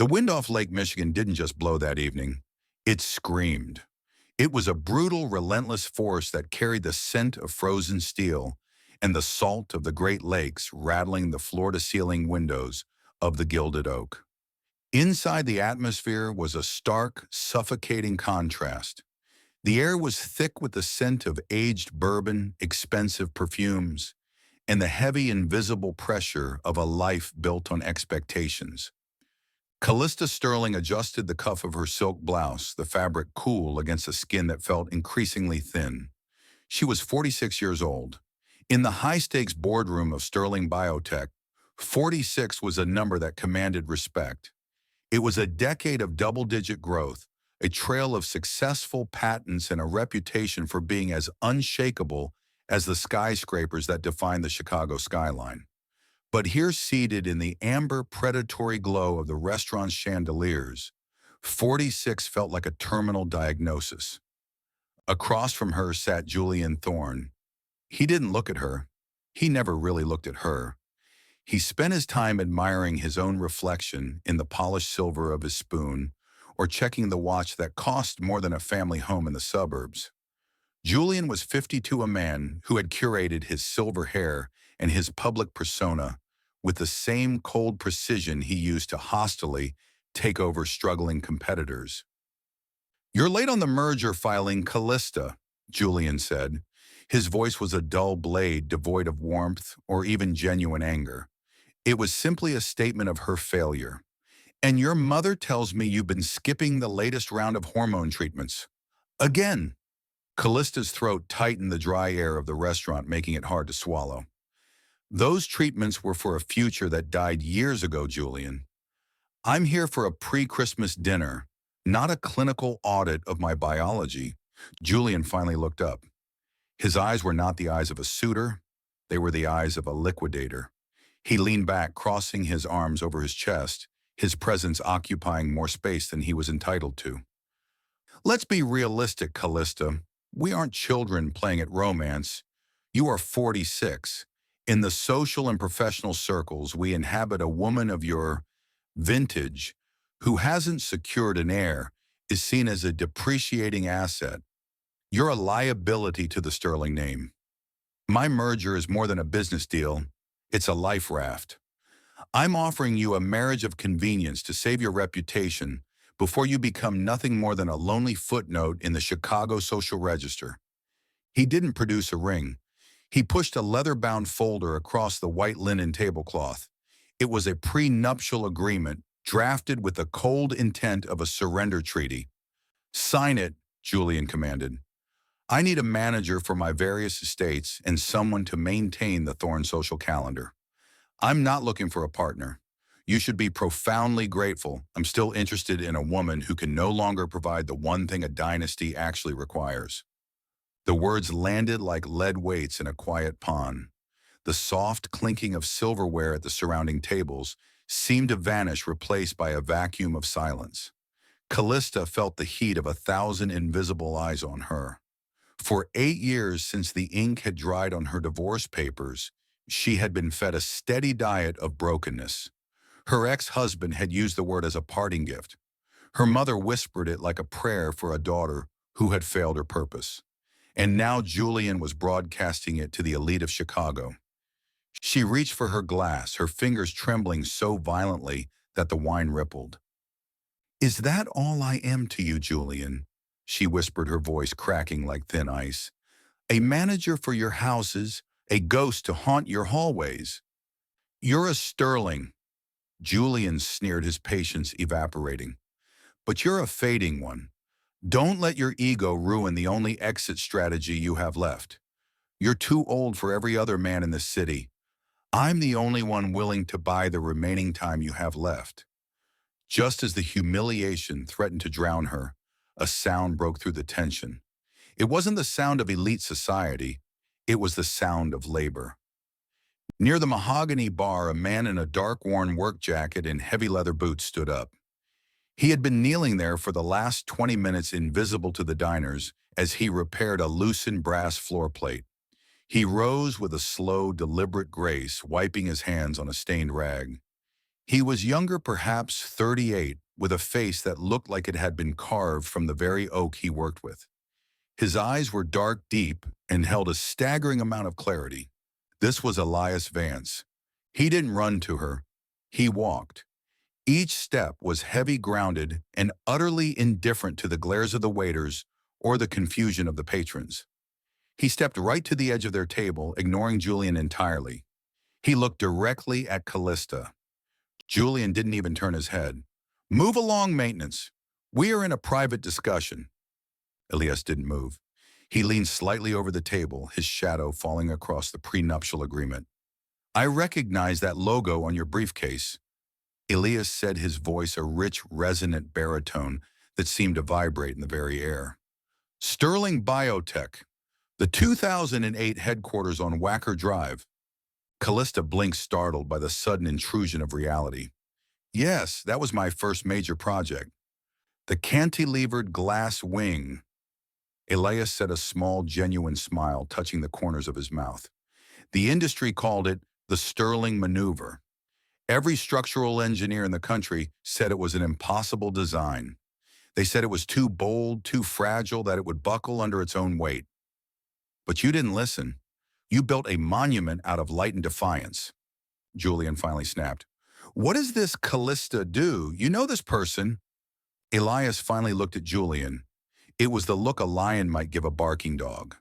The wind off Lake Michigan didn't just blow that evening. It screamed. It was a brutal, relentless force that carried the scent of frozen steel and the salt of the Great Lakes rattling the floor-to-ceiling windows of the Gilded Oak. Inside the atmosphere was a stark, suffocating contrast. The air was thick with the scent of aged bourbon, expensive perfumes, and the heavy, invisible pressure of a life built on expectations. Callista Sterling adjusted the cuff of her silk blouse, the fabric cool against a skin that felt increasingly thin. She was 46 years old. In the high-stakes boardroom of Sterling Biotech, 46 was a number that commanded respect. It was a decade of double-digit growth, a trail of successful patents and a reputation for being as unshakable as the skyscrapers that define the Chicago skyline. But here, seated in the amber predatory glow of the restaurant's chandeliers, 46 felt like a terminal diagnosis. Across from her sat Julian Thorne. He didn't look at her. He never really looked at her. He spent his time admiring his own reflection in the polished silver of his spoon or checking the watch that cost more than a family home in the suburbs. Julian was 52, a man who had curated his silver hair and his public persona with the same cold precision he used to hostilely take over struggling competitors. "You're late on the merger filing, Callista," Julian said. His voice was a dull blade devoid of warmth or even genuine anger. It was simply a statement of her failure. "And your mother tells me you've been skipping the latest round of hormone treatments. Again." Callista's throat tightened, the dry air of the restaurant making it hard to swallow. "Those treatments were for a future that died years ago, Julian. I'm here for a pre-Christmas dinner, not a clinical audit of my biology." Julian finally looked up. His eyes were not the eyes of a suitor. They were the eyes of a liquidator. He leaned back, crossing his arms over his chest, his presence occupying more space than he was entitled to. "Let's be realistic, Callista. We aren't children playing at romance. You are 46. In the social and professional circles we inhabit, a woman of your vintage who hasn't secured an heir is seen as a depreciating asset. You're a liability to the Sterling name. My merger is more than a business deal. It's a life raft. I'm offering you a marriage of convenience to save your reputation before you become nothing more than a lonely footnote in the Chicago Social Register." He didn't produce a ring. He pushed a leather-bound folder across the white linen tablecloth. It was a prenuptial agreement drafted with the cold intent of a surrender treaty. "Sign it," Julian commanded. "I need a manager for my various estates and someone to maintain the Thorne social calendar. I'm not looking for a partner. You should be profoundly grateful I'm still interested in a woman who can no longer provide the one thing a dynasty actually requires." The words landed like lead weights in a quiet pond. The soft clinking of silverware at the surrounding tables seemed to vanish, replaced by a vacuum of silence. Callista felt the heat of 1,000 invisible eyes on her. For 8 years since the ink had dried on her divorce papers, she had been fed a steady diet of brokenness. Her ex-husband had used the word as a parting gift. Her mother whispered it like a prayer for a daughter who had failed her purpose. And now Julian was broadcasting it to the elite of Chicago. She reached for her glass, her fingers trembling so violently that the wine rippled. "Is that all I am to you, Julian?" she whispered, her voice cracking like thin ice. "A manager for your houses, a ghost to haunt your hallways." "You're a Sterling." Julian sneered, his patience evaporating. "But you're a fading one. Don't let your ego ruin the only exit strategy you have left. You're too old for every other man in the city. I'm the only one willing to buy the remaining time you have left." Just as the humiliation threatened to drown her, a sound broke through the tension. It wasn't the sound of elite society. It was the sound of labor. Near the mahogany bar, a man in a dark, worn work jacket and heavy leather boots stood up. He had been kneeling there for the last 20 minutes, invisible to the diners, as he repaired a loosened brass floor plate. He rose with a slow, deliberate grace, wiping his hands on a stained rag. He was younger, perhaps 38, with a face that looked like it had been carved from the very oak he worked with. His eyes were dark deep and held a staggering amount of clarity. This was Elias Vance. He didn't run to her. He walked. Each step was heavy grounded and utterly indifferent to the glares of the waiters or the confusion of the patrons. He stepped right to the edge of their table, ignoring Julian entirely. He looked directly at Callista. Julian didn't even turn his head. "Move along, maintenance. We are in a private discussion." Elias didn't move. He leaned slightly over the table, his shadow falling across the prenuptial agreement. "I recognize that logo on your briefcase." Elias said, his voice a rich, resonant baritone that seemed to vibrate in the very air. "Sterling Biotech, the 2008 headquarters on Wacker Drive." Callista blinked, startled by the sudden intrusion of reality. "Yes, that was my first major project. The cantilevered glass wing." Elias said, a small, genuine smile touching the corners of his mouth. "The industry called it the Sterling Maneuver. Every structural engineer in the country said it was an impossible design. They said it was too bold, too fragile, that it would buckle under its own weight. But you didn't listen. You built a monument out of light and defiance." Julian finally snapped. "What does this Callista do? You know this person." Elias finally looked at Julian. It was the look a lion might give a barking dog.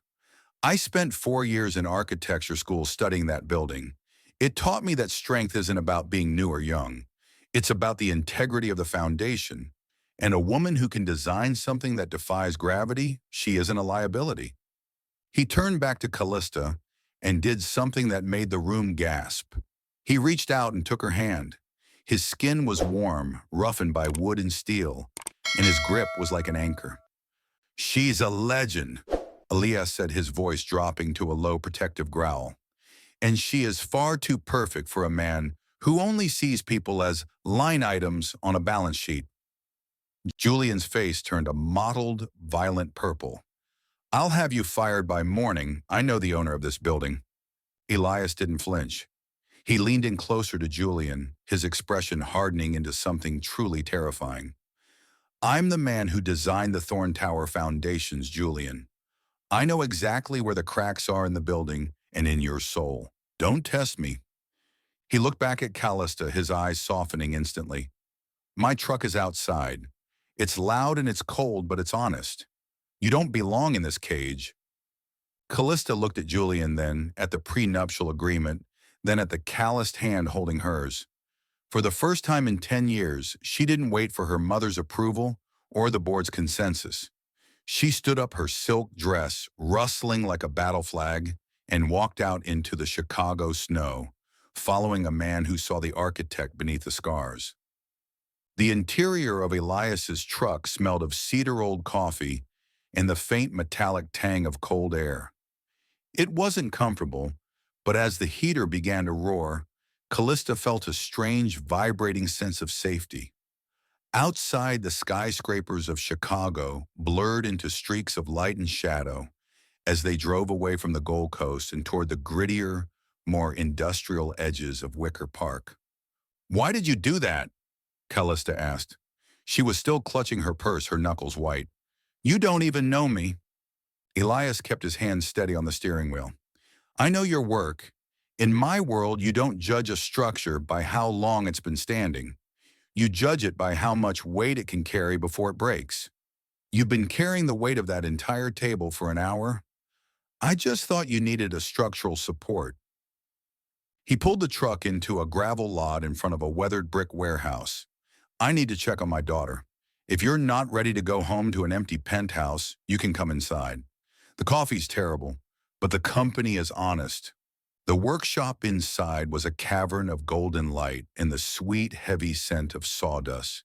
"I spent 4 years in architecture school studying that building. It taught me that strength isn't about being new or young. It's about the integrity of the foundation. And a woman who can design something that defies gravity, she isn't a liability." He turned back to Callista and did something that made the room gasp. He reached out and took her hand. His skin was warm, roughened by wood and steel, and his grip was like an anchor. "She's a legend," Elias said, his voice dropping to a low, protective growl. "And she is far too perfect for a man who only sees people as line items on a balance sheet." Julian's face turned a mottled, violent purple. "I'll have you fired by morning. I know the owner of this building." Elias didn't flinch. He leaned in closer to Julian, his expression hardening into something truly terrifying. "I'm the man who designed the Thorn Tower foundations, Julian. I know exactly where the cracks are in the building and in your soul. Don't test me." He looked back at Callista, his eyes softening instantly. "My truck is outside. It's loud and it's cold, but it's honest. You don't belong in this cage." Callista looked at Julian, then at the prenuptial agreement, then at the calloused hand holding hers. For the first time in 10 years, she didn't wait for her mother's approval or the board's consensus. She stood up, her silk dress rustling like a battle flag, and walked out into the Chicago snow, following a man who saw the architect beneath the scars. The interior of Elias's truck smelled of cedar-old coffee and the faint metallic tang of cold air. It wasn't comfortable, but as the heater began to roar, Callista felt a strange, vibrating sense of safety. Outside, the skyscrapers of Chicago blurred into streaks of light and shadow as they drove away from the Gold Coast and toward the grittier, more industrial edges of Wicker Park. "Why did you do that?" Callista asked. She was still clutching her purse, her knuckles white. "You don't even know me." Elias kept his hand steady on the steering wheel. "I know your work. In my world, you don't judge a structure by how long it's been standing. You judge it by how much weight it can carry before it breaks. You've been carrying the weight of that entire table for an hour. I just thought you needed a structural support." He pulled the truck into a gravel lot in front of a weathered brick warehouse. "I need to check on my daughter. If you're not ready to go home to an empty penthouse, you can come inside. The coffee's terrible, but the company is honest." The workshop inside was a cavern of golden light and the sweet, heavy scent of sawdust.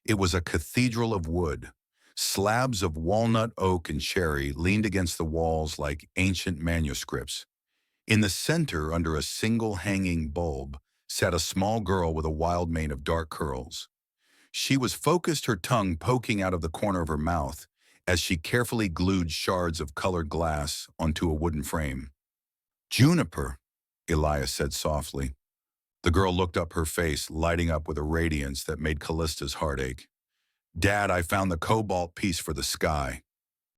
It was a cathedral of wood. Slabs of walnut, oak, and cherry leaned against the walls like ancient manuscripts. In the center, under a single hanging bulb, sat a small girl with a wild mane of dark curls. She was focused, her tongue poking out of the corner of her mouth as she carefully glued shards of colored glass onto a wooden frame. "Juniper," Elias said softly. The girl looked up, her face lighting up with a radiance that made Callista's heart ache. Dad, I found the cobalt piece for the sky.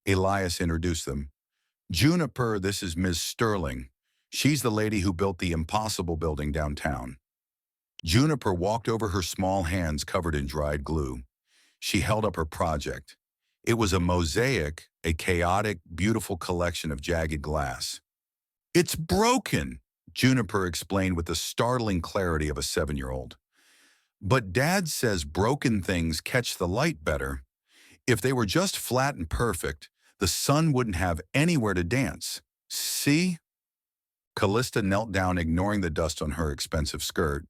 Elias introduced them. Juniper, this is Ms. Sterling. She's the lady who built the impossible building downtown. Juniper walked over, her small hands covered in dried glue. She held up her project. It was a mosaic, a chaotic, beautiful collection of jagged glass. It's broken, Juniper explained with the startling clarity of a 7-year-old. But Dad says broken things catch the light better. If they were just flat and perfect, the sun wouldn't have anywhere to dance. See? Callista knelt down, ignoring the dust on her expensive skirt.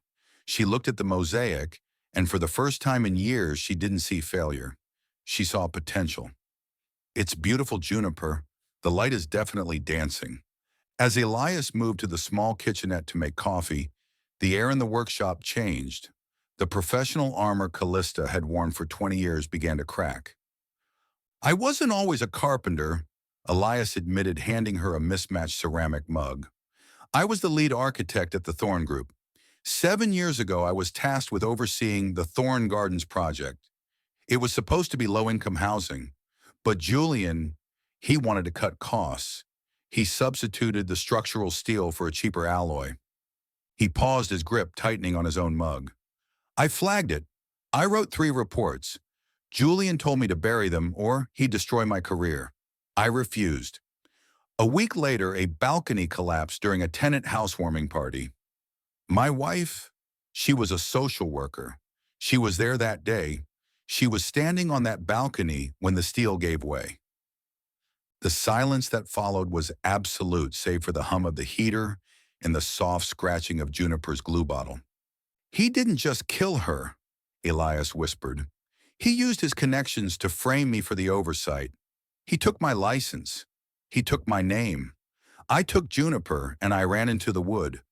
She looked at the mosaic, and for the first time in years, she didn't see failure. She saw potential. It's beautiful, Juniper. The light is definitely dancing. As Elias moved to the small kitchenette to make coffee, the air in the workshop changed. The professional armor Callista had worn for 20 years began to crack. I wasn't always a carpenter, Elias admitted, handing her a mismatched ceramic mug. I was the lead architect at the Thorn Group. 7 years ago, I was tasked with overseeing the Thorn Gardens project. It was supposed to be low-income housing, but Julian, he wanted to cut costs. He substituted the structural steel for a cheaper alloy. He paused, his grip tightening on his own mug. I flagged it. I wrote 3 reports. Julian told me to bury them or he'd destroy my career. I refused. A week later, a balcony collapsed during a tenant housewarming party. My wife, she was a social worker. She was there that day. She was standing on that balcony when the steel gave way. The silence that followed was absolute, save for the hum of the heater and the soft scratching of Juniper's glue bottle. He didn't just kill her, Elias whispered. He used his connections to frame me for the oversight. He took my license. He took my name. I took Juniper and I ran into the wood.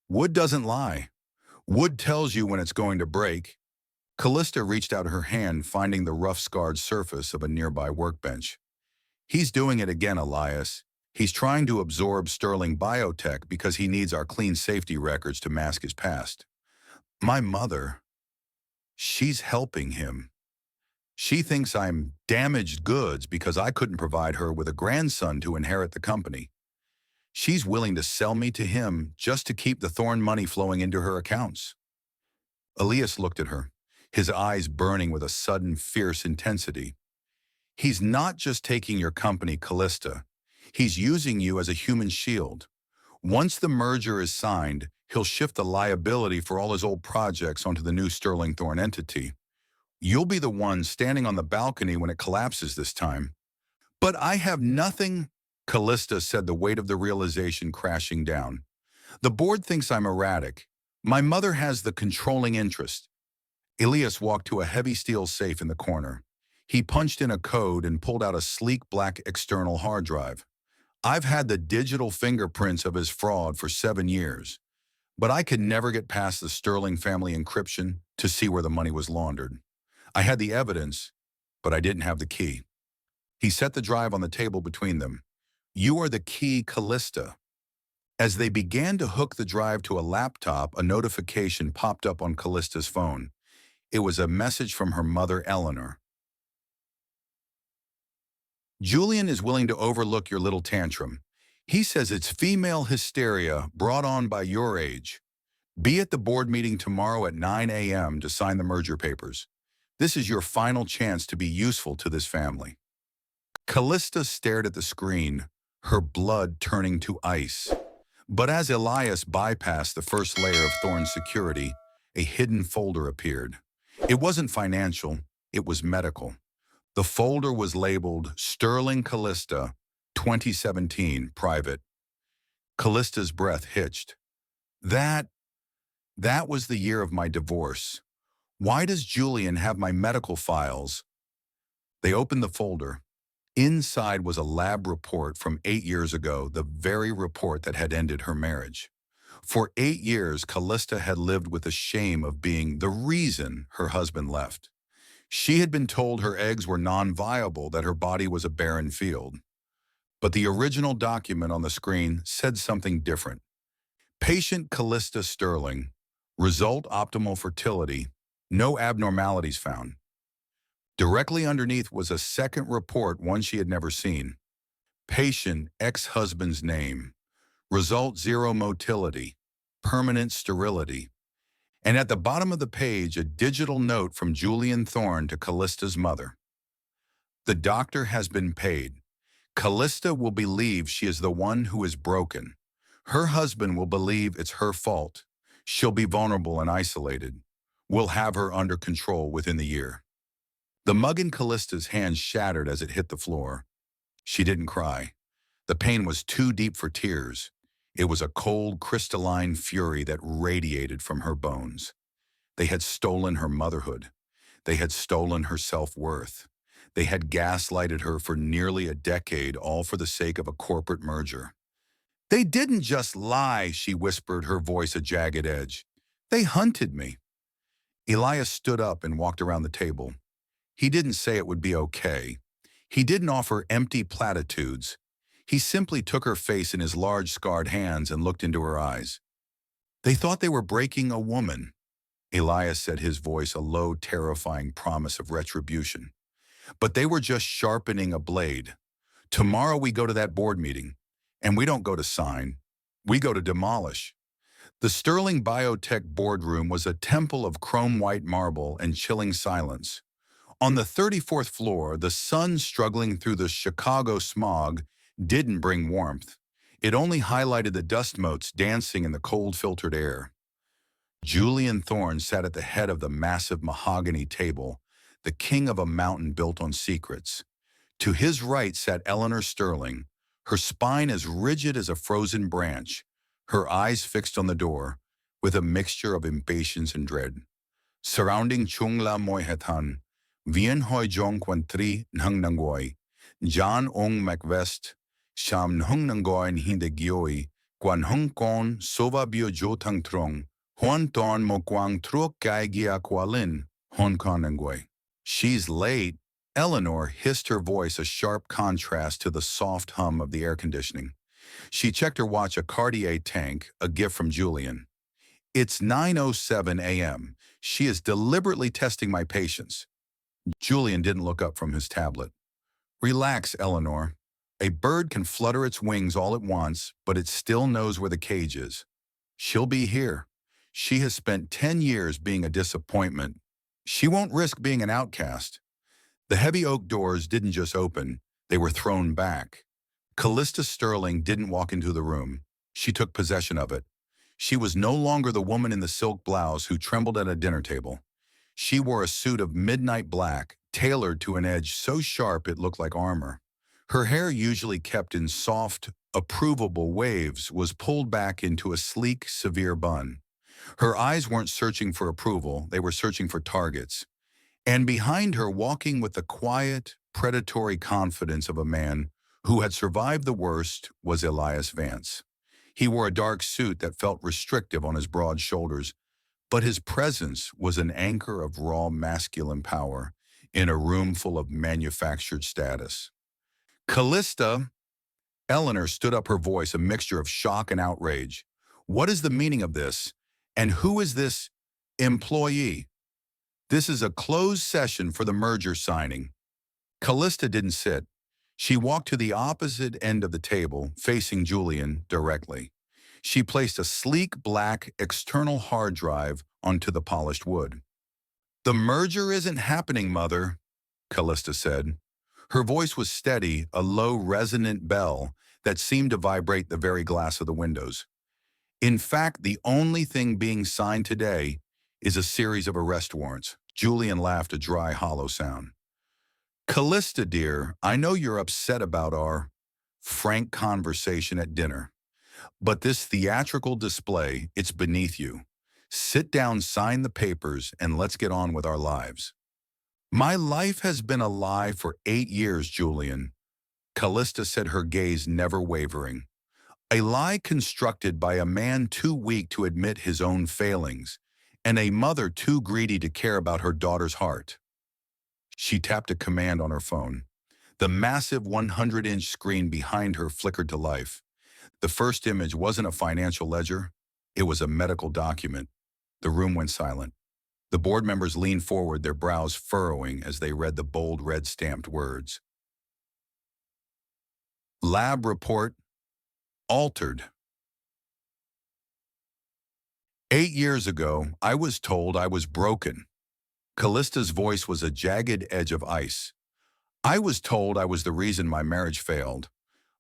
Wood doesn't lie. Wood tells you when it's going to break. Callista reached out her hand, finding the rough, scarred surface of a nearby workbench. He's doing it again, Elias. He's trying to absorb Sterling Biotech because he needs our clean safety records to mask his past. My mother, she's helping him. She thinks I'm damaged goods because I couldn't provide her with a grandson to inherit the company. She's willing to sell me to him just to keep the Thorn money flowing into her accounts. Elias looked at her, his eyes burning with a sudden, fierce intensity. He's not just taking your company, Callista. He's using you as a human shield. Once the merger is signed, he'll shift the liability for all his old projects onto the new Sterling Thorn entity. You'll be the one standing on the balcony when it collapses this time. But I have nothing, Callista said, the weight of the realization crashing down. The board thinks I'm erratic. My mother has the controlling interest. Elias walked to a heavy steel safe in the corner. He punched in a code and pulled out a sleek black external hard drive. I've had the digital fingerprints of his fraud for 7 years, but I could never get past the Sterling family encryption to see where the money was laundered. I had the evidence, but I didn't have the key. He set the drive on the table between them. You are the key, Callista. As they began to hook the drive to a laptop, a notification popped up on Callista's phone. It was a message from her mother, Eleanor. Julian is willing to overlook your little tantrum. He says it's female hysteria brought on by your age. Be at the board meeting tomorrow at 9 a.m. to sign the merger papers. This is your final chance to be useful to this family. Callista stared at the screen, her blood turning to ice. But as Elias bypassed the first layer of Thorn's security, a hidden folder appeared. It wasn't financial, it was medical. The folder was labeled Sterling Callista, 2017, private. Callista's breath hitched. That was the year of my divorce. Why does Julian have my medical files? They opened the folder. Inside was a lab report from 8 years ago, the very report that had ended her marriage. For 8 years, Callista had lived with the shame of being the reason her husband left. She had been told her eggs were non-viable, that her body was a barren field. But the original document on the screen said something different. Patient Callista Sterling, Result optimal fertility. No abnormalities found. Directly underneath was a second report, one she had never seen. Patient ex-husband's name. Result zero motility. Permanent sterility. And at the bottom of the page, a digital note from Julian Thorne to Callista's mother. The doctor has been paid. Callista will believe she is the one who is broken. Her husband will believe it's her fault. She'll be vulnerable and isolated. We'll have her under control within the year. The mug in Callista's hand shattered as it hit the floor. She didn't cry. The pain was too deep for tears. It was a cold, crystalline fury that radiated from her bones. They had stolen her motherhood. They had stolen her self-worth. They had gaslighted her for nearly a decade, all for the sake of a corporate merger. They didn't just lie, she whispered, her voice a jagged edge. They hunted me. Elias stood up and walked around the table. He didn't say it would be okay. He didn't offer empty platitudes. He simply took her face in his large, scarred hands and looked into her eyes. They thought they were breaking a woman. Elias said, his voice a low, terrifying promise of retribution. But they were just sharpening a blade. Tomorrow we go to that board meeting, and we don't go to sign. We go to demolish. The Sterling Biotech boardroom was a temple of chrome-white marble and chilling silence. On the 34th floor, the sun struggling through the Chicago smog didn't bring warmth. It only highlighted the dust motes dancing in the cold, filtered air. Julian Thorne sat at the head of the massive mahogany table, the king of a mountain built on secrets. To his right sat Eleanor Sterling, her spine as rigid as a frozen branch, her eyes fixed on the door, with a mixture of impatience and dread. Surrounding Chung La Moy Hatan, Vien Hoi Jong Quan Tri Nhang Nangoy, Jan Ong Macvest, Sham Nhung Nangoy Nhinde Gioi, Quan Hung Kon, Sova Bio Jo Tang Trong, Huan Ton Mo Quang Truok Gai Gia Kualin, Hon Kon Nangoy. She's late. Eleanor hissed, her voice a sharp contrast to the soft hum of the air conditioning. She checked her watch, a Cartier tank, a gift from Julian. It's 9:07 a.m. She is deliberately testing my patience. Julian didn't look up from his tablet. Relax, Eleanor. A bird can flutter its wings all at once, but it still knows where the cage is. She'll be here. She has spent 10 years being a disappointment. She won't risk being an outcast. The heavy oak doors didn't just open, they were thrown back. Callista Sterling didn't walk into the room. She took possession of it. She was no longer the woman in the silk blouse who trembled at a dinner table. She wore a suit of midnight black, tailored to an edge so sharp it looked like armor. Her hair, usually kept in soft, approvable waves, was pulled back into a sleek, severe bun. Her eyes weren't searching for approval, they were searching for targets. And behind her, walking with the quiet, predatory confidence of a man who had survived the worst, was Elias Vance. He wore a dark suit that felt restrictive on his broad shoulders, but his presence was an anchor of raw masculine power in a room full of manufactured status. Callista, Eleanor stood up, her voice a mixture of shock and outrage. What is the meaning of this? And who is this employee? This is a closed session for the merger signing. Callista didn't sit. She walked to the opposite end of the table, facing Julian directly. She placed a sleek black external hard drive onto the polished wood. The merger isn't happening, Mother, Callista said. Her voice was steady, a low, resonant bell that seemed to vibrate the very glass of the windows. In fact, the only thing being signed today is a series of arrest warrants. Julian laughed, a dry, hollow sound. Callista, dear, I know you're upset about our frank conversation at dinner. But this theatrical display, it's beneath you. Sit down, sign the papers, and let's get on with our lives. My life has been a lie for 8 years, Julian, Callista said, her gaze never wavering. A lie constructed by a man too weak to admit his own failings, and a mother too greedy to care about her daughter's heart. She tapped a command on her phone. The massive 100-inch screen behind her flickered to life. The first image wasn't a financial ledger, it was a medical document. The room went silent. The board members leaned forward, their brows furrowing as they read the bold red stamped words. Lab report altered. 8 years ago, I was told I was broken. Callista's voice was a jagged edge of ice. I was told I was the reason my marriage failed.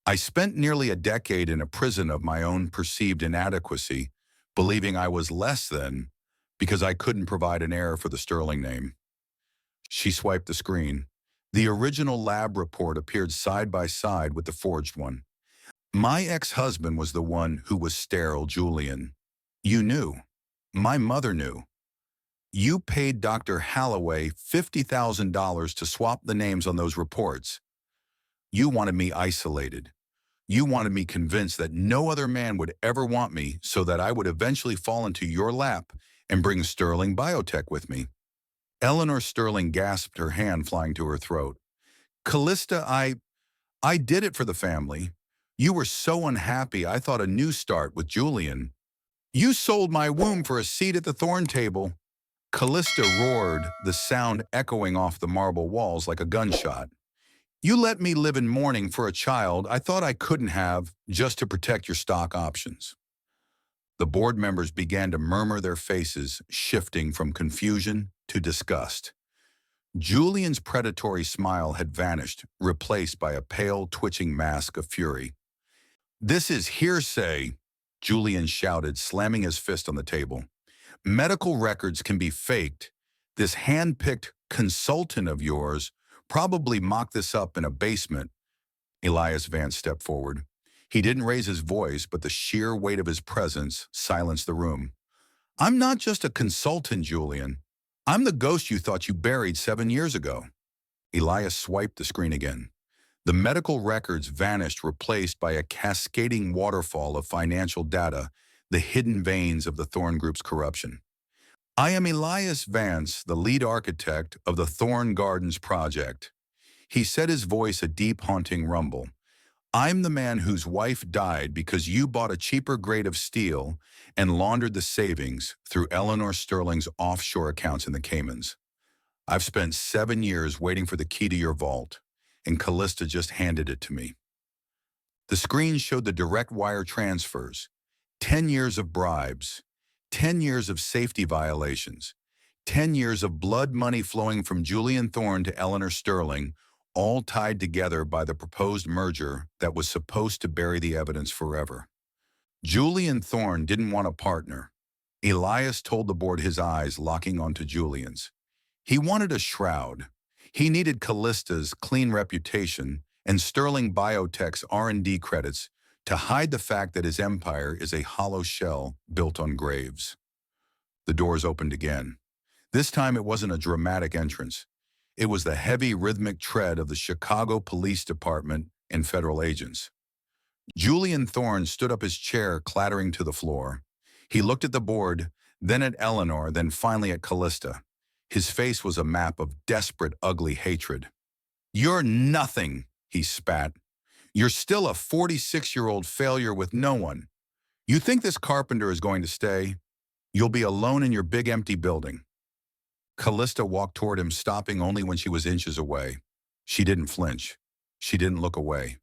I spent nearly a decade in a prison of my own perceived inadequacy, believing I was less than because I couldn't provide an heir for the Sterling name. She swiped the screen. The original lab report appeared side by side with the forged one. My ex-husband was the one who was sterile, Julian. You knew. My mother knew. You paid Dr. Holloway $50,000 to swap the names on those reports. You wanted me isolated. You wanted me convinced that no other man would ever want me so that I would eventually fall into your lap and bring Sterling Biotech with me. Eleanor Sterling gasped, her hand flying to her throat. Callista, I did it for the family. You were so unhappy I thought a new start with Julian. You sold my womb for a seat at the Thorn table. Callista roared, the sound echoing off the marble walls like a gunshot. You let me live in mourning for a child I thought I couldn't have just to protect your stock options. The board members began to murmur, their faces shifting from confusion to disgust. Julian's predatory smile had vanished, replaced by a pale, twitching mask of fury. This is hearsay, Julian shouted, slamming his fist on the table. Medical records can be faked. This hand-picked consultant of yours probably mocked this up in a basement. Elias Vance stepped forward. He didn't raise his voice, but the sheer weight of his presence silenced the room. I'm not just a consultant, Julian. I'm the ghost you thought you buried 7 years ago. Elias swiped the screen again. The medical records vanished, replaced by a cascading waterfall of financial data, the hidden veins of the Thorn Group's corruption. I am Elias Vance, the lead architect of the Thorn Gardens project. He set, his voice a deep, haunting rumble. I'm the man whose wife died because you bought a cheaper grade of steel and laundered the savings through Eleanor Sterling's offshore accounts in the Caymans. I've spent 7 years waiting for the key to your vault, and Callista just handed it to me. The screen showed the direct wire transfers, 10 years of bribes, 10 years of safety violations, 10 years of blood money flowing from Julian Thorn to Eleanor Sterling, all tied together by the proposed merger that was supposed to bury the evidence forever. Julian Thorn didn't want a partner. Elias told the board, his eyes locking onto Julian's. He wanted a shroud. He needed Callista's clean reputation and Sterling Biotech's R&D credits to hide the fact that his empire is a hollow shell built on graves. The doors opened again. This time it wasn't a dramatic entrance. It was the heavy, rhythmic tread of the Chicago Police Department and federal agents. Julian Thorn stood up, his chair clattering to the floor. He looked at the board, then at Eleanor, then finally at Callista. His face was a map of desperate, ugly hatred. You're nothing, he spat. You're still a 46-year-old failure with no one. You think this carpenter is going to stay? You'll be alone in your big empty building. Callista walked toward him, stopping only when she was inches away. She didn't flinch. She didn't look away.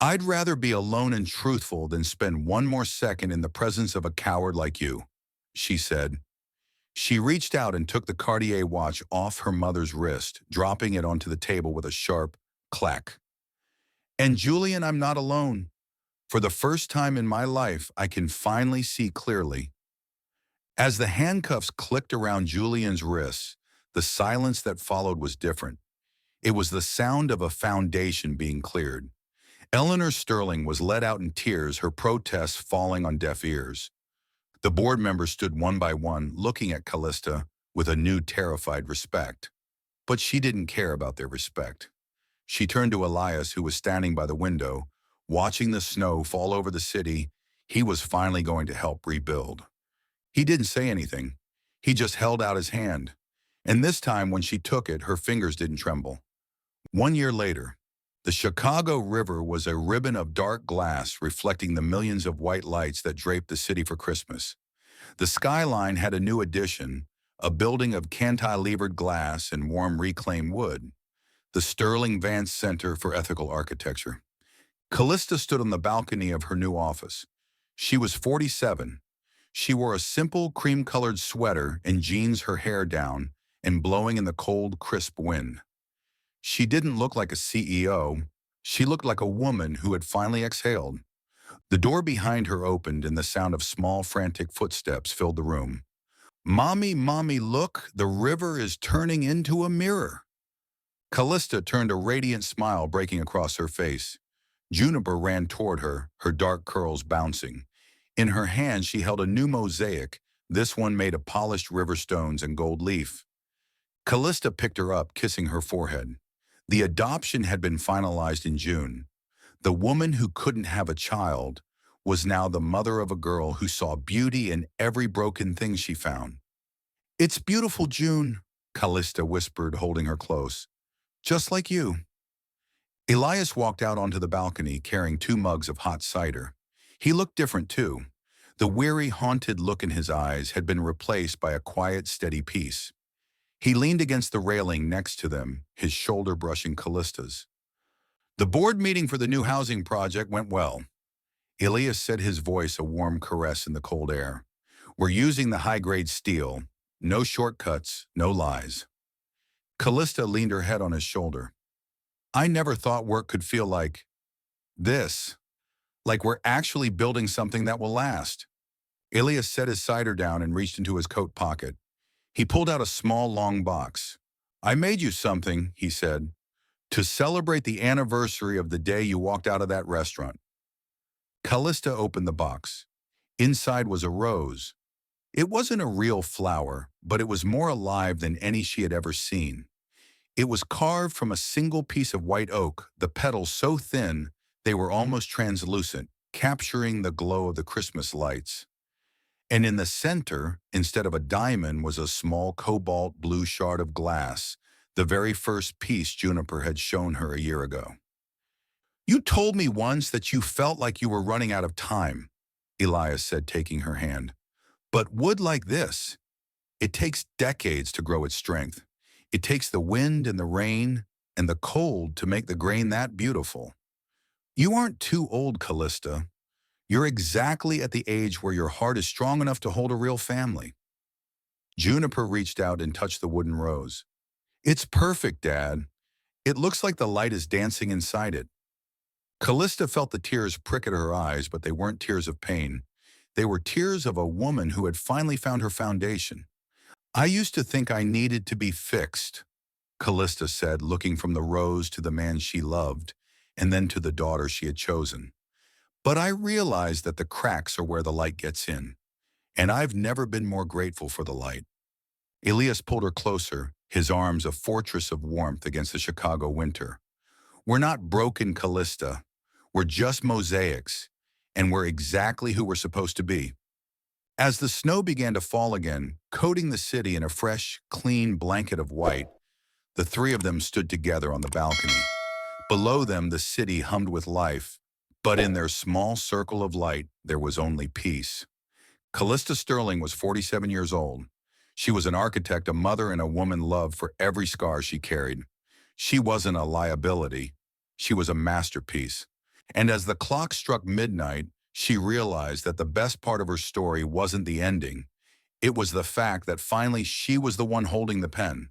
I'd rather be alone and truthful than spend one more second in the presence of a coward like you, she said. She reached out and took the Cartier watch off her mother's wrist, dropping it onto the table with a sharp clack. And Julian, I'm not alone. For the first time in my life, I can finally see clearly. As the handcuffs clicked around Julian's wrists, the silence that followed was different. It was the sound of a foundation being cleared. Eleanor Sterling was let out in tears, her protests falling on deaf ears. The board members stood one by one, looking at Callista with a new, terrified respect. But she didn't care about their respect. She turned to Elias, who was standing by the window, watching the snow fall over the city. He was finally going to help rebuild. He didn't say anything. He just held out his hand. And this time, when she took it, her fingers didn't tremble. 1 year later, the Chicago River was a ribbon of dark glass reflecting the millions of white lights that draped the city for Christmas. The skyline had a new addition, a building of cantilevered glass and warm reclaimed wood, the Sterling Vance Center for Ethical Architecture. Callista stood on the balcony of her new office. She was 47. She wore a simple cream-colored sweater and jeans, her hair down and blowing in the cold, crisp wind. She didn't look like a CEO. She looked like a woman who had finally exhaled. The door behind her opened and the sound of small, frantic footsteps filled the room. "Mommy, mommy, look, the river is turning into a mirror." Callista turned, a radiant smile breaking across her face. Juniper ran toward her, her dark curls bouncing. In her hand she held a new mosaic, this one made of polished river stones and gold leaf. Callista picked her up, kissing her forehead. The adoption had been finalized in June. The woman who couldn't have a child was now the mother of a girl who saw beauty in every broken thing she found. "It's beautiful, June," Callista whispered, holding her close. "Just like you." Elias walked out onto the balcony carrying 2 mugs of hot cider. He looked different too. The weary, haunted look in his eyes had been replaced by a quiet, steady peace. He leaned against the railing next to them, his shoulder brushing Callista's. "The board meeting for the new housing project went well." Elias said, his voice a warm caress in the cold air. "We're using the high-grade steel. No shortcuts, no lies." Callista leaned her head on his shoulder. "I never thought work could feel like this. Like we're actually building something that will last." Elias set his cider down and reached into his coat pocket. He pulled out a small, long box. "I made you something," he said, "to celebrate the anniversary of the day you walked out of that restaurant." Callista opened the box. Inside was a rose. It wasn't a real flower, but it was more alive than any she had ever seen. It was carved from a single piece of white oak, the petals so thin they were almost translucent, capturing the glow of the Christmas lights. And in the center, instead of a diamond, was a small cobalt blue shard of glass, the very first piece Juniper had shown her a year ago. "You told me once that you felt like you were running out of time," Elias said, taking her hand. "But wood like this, it takes decades to grow its strength. It takes the wind and the rain and the cold to make the grain that beautiful. You aren't too old, Callista. You're exactly at the age where your heart is strong enough to hold a real family." Juniper reached out and touched the wooden rose. "It's perfect, Dad. It looks like the light is dancing inside it." Callista felt the tears prick at her eyes, but they weren't tears of pain. They were tears of a woman who had finally found her foundation. "I used to think I needed to be fixed," Callista said, looking from the rose to the man she loved, and then to the daughter she had chosen. "But I realized that the cracks are where the light gets in, and I've never been more grateful for the light." Elias pulled her closer, his arms a fortress of warmth against the Chicago winter. "We're not broken, Callista. We're just mosaics, and we're exactly who we're supposed to be." As the snow began to fall again, coating the city in a fresh, clean blanket of white, the 3 of them stood together on the balcony. Below them, the city hummed with life, but in their small circle of light, there was only peace. Callista Sterling was 47 years old. She was an architect, a mother, and a woman loved for every scar she carried. She wasn't a liability. She was a masterpiece. And as the clock struck midnight, she realized that the best part of her story wasn't the ending. It was the fact that finally she was the one holding the pen.